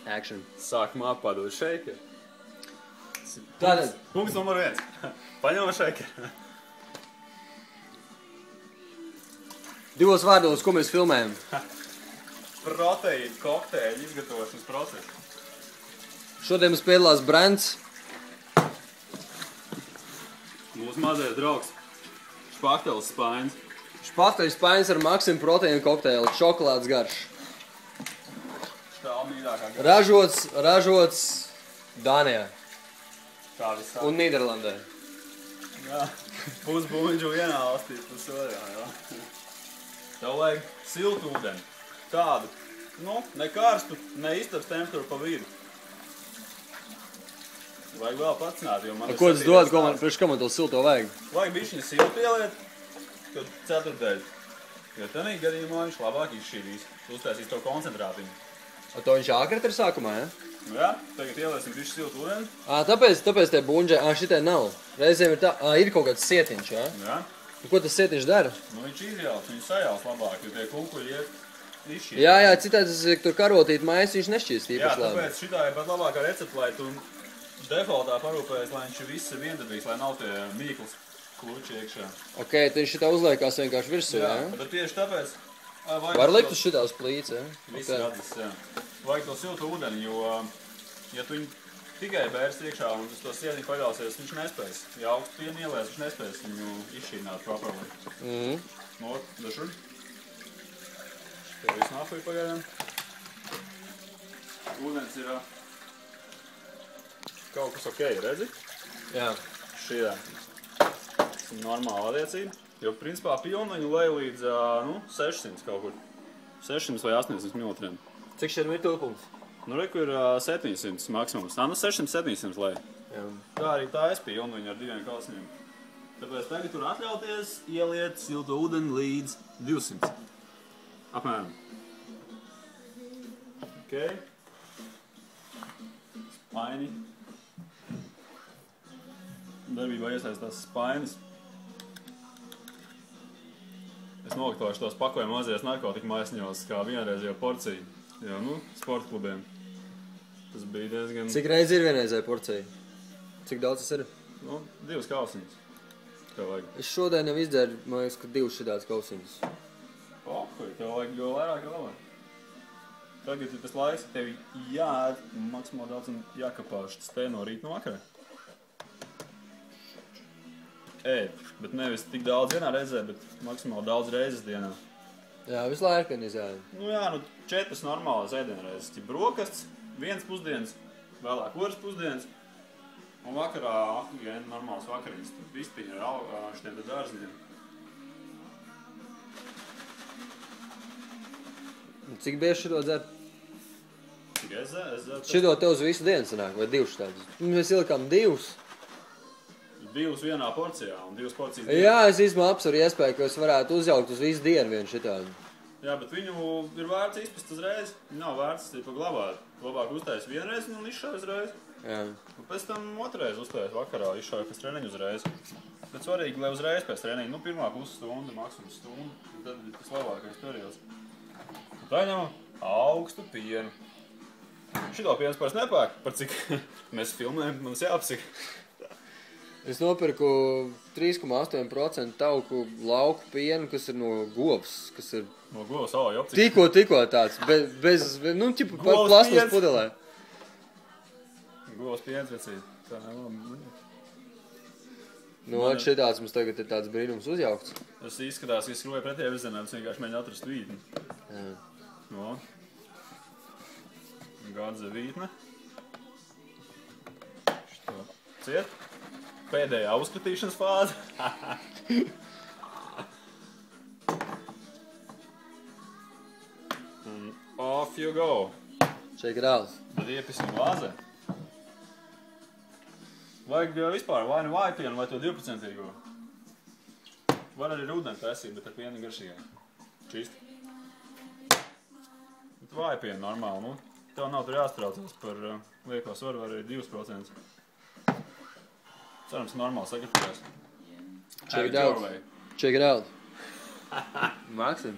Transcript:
Action. Sākumā padod šeikeri. Tātad. Punkts numur 1. Paņemam šeikeri. Divos vārdos, ko mēs filmējam? Proteīna kokteļa izgatavošanas procesu. Šodien mums piedalās Brents. Mūsu mazais draugs. Špaktelis spainis. Špakteļu spainis ar Maxim proteīnu kokteili. Šokolādes garš. Štāl mīļākā garš. Ražots Dānijā. Tā visā. Un Nīderlandē. Jā. Pusbuļģu vienā valstī, pusotrā, jā. Tev vajag siltu ūdeni. Tādu, ne karstu, ne istabas temperatūru pa vidu. Vajag vēl pacināt, jo man... Ko tas dod, priekš kā man to silto vajag? Vajag bišķiņu siltu ieliet, tad ceturtdaļu. Jo tanī gadījumā viņš labāk izšķīdīs. Uztaisīs to koncentrātiņu. To viņš ākrat ir sākumā, ja? Jā, tagad ieliesim bišķi siltu ūdeni. Tāpēc tie buņģai, šitai nav. Reizēm ir tā, ir kaut kāds sietiņš, ja? Jā. Ko tas sietiņš dara? Viņš izjauc, viņš sajauc labāk, jo tie kukuļi iet izšķīst. Jā, citādi tur karotīt maisu, viņš nešķīst īpaši labi. Jā, tāpēc šitā ir pat labākā recepta, lai tu defaultā parūpējies, lai viņš visi viendabīgs, lai nav tie mīklas kluči iekšā. Ok, tad viņš šitā uzliekās vienkārši virsū, jā? Jā, bet tieši tāpēc... Var likt uz šitā uz plīca, jā? Viss radzis, jā. Vajag to siltu ūdeni, jo, ja tu viņu tikai bērs iekšā un uz to sietiņu paļausies, viņš nespēs. Ja augstu pienu ielies, viņš nespēs viņu izšķīdināt properly. Dažur. Te visu nāfuju pagaidām. Ūdens ir kaut kas ok, redzi? Jā. Šie normāla attiecība. Jo, principā, pilnu viņu lej līdz 600 kaut kur. 600 vai 800 ml. Cik šeit ir tūpums? Reku ir 700 maksimums. 600-700 lej. Tā arī tā es pilnu viņu ar 2 kalsniem. Tāpēc tagad tur atļauties ieliet siltu ūdeni līdz 200. Apmēram. Ok. Spaini. Darbībā iesaistās spainis. Es noliktošu tos pakojumu mazajos narkotiku maisiņos kā vienreizējo porciju. Jo, sporta klubiem. Tas bija diezgan... Cik reizi ir vienreizēja porcija? Cik daudz tas ir? 2 kausiņas. Tev vajag. Es šodien jau izdzēru, man liekas, ka 2 šitās kausiņas. Tev vajag jo vairāk, jo labāk. Tagad ir tas laiks, ka tev jāēd maksimāli daudz un jākapāš tas te no rīta no vakarā. Ēd, bet nevis tik daudz vienā reizē, bet maksimāli daudz reizes dienā. Jā, visu laiku gan izjādi. 4 normālas ēdienreizes. Brokastis, 1 pusdienas, vēlāk 2 pusdienas. Un vakarā normāls vakariņas. Tur vistiņi ar šitiem dārziņiem. Cik bieži šito dzer? Cik es dzeru? Šito tev uz visu dienu sanāk, vai 2 šitādus? Mēs ielikām 2. 2 vienā porcijā un 2 porcijas dienā. Jā, es īstenībā apsvaru iespēju, ka es varētu uzjaukt uz visu dienu vienu šitādu. Jā, bet viņu ir vērts izpist uzreiz. Nav vērts paglabāt. Labāk uztais vienreiz un izšauj uzreiz. Jā. Un pēc tam otrais uztais vakarā izšauj pēc treniņu uzreiz. Bet svarīgi, lai uzreiz pēc treniņu, pirmā pusstundu, maksimums stundu. Un tad ir tas labākais periods. Tā ņemam augstu pienu. Šito piens parasti nepērk, par cik mēs filmējam, mums jāapsaka. Es nopirku 3,8% tauku lauku pienu, kas ir no govs, kas ir... No govs, jopcik. Tikko tāds, bez plasmas pudelē. Govs piens vecīt. Tā nav. Šitāds mums tagad ir tāds brīnums uzjaukts. Tas izskatās, ka es skroju pretējā virzienā, es vienkārši mēģinu atrast vītni. Jā. Gadze vītne. Šito ciet. Pēdējā uzskatīšanas fāze. Un off you go. Check it out. Tad iepisim glāzē. Vajag vispār vai nu vājpienu vai to 12%. Var arī ūdeni taisīt, bet ar pienu garšīgai. Čist. Bet vājpienu normāli, Tev nav tur jāstraucās par lieko svaru, var arī 2%. Cerams, normāli sagatavās. Check it out. Check it out. Maxim.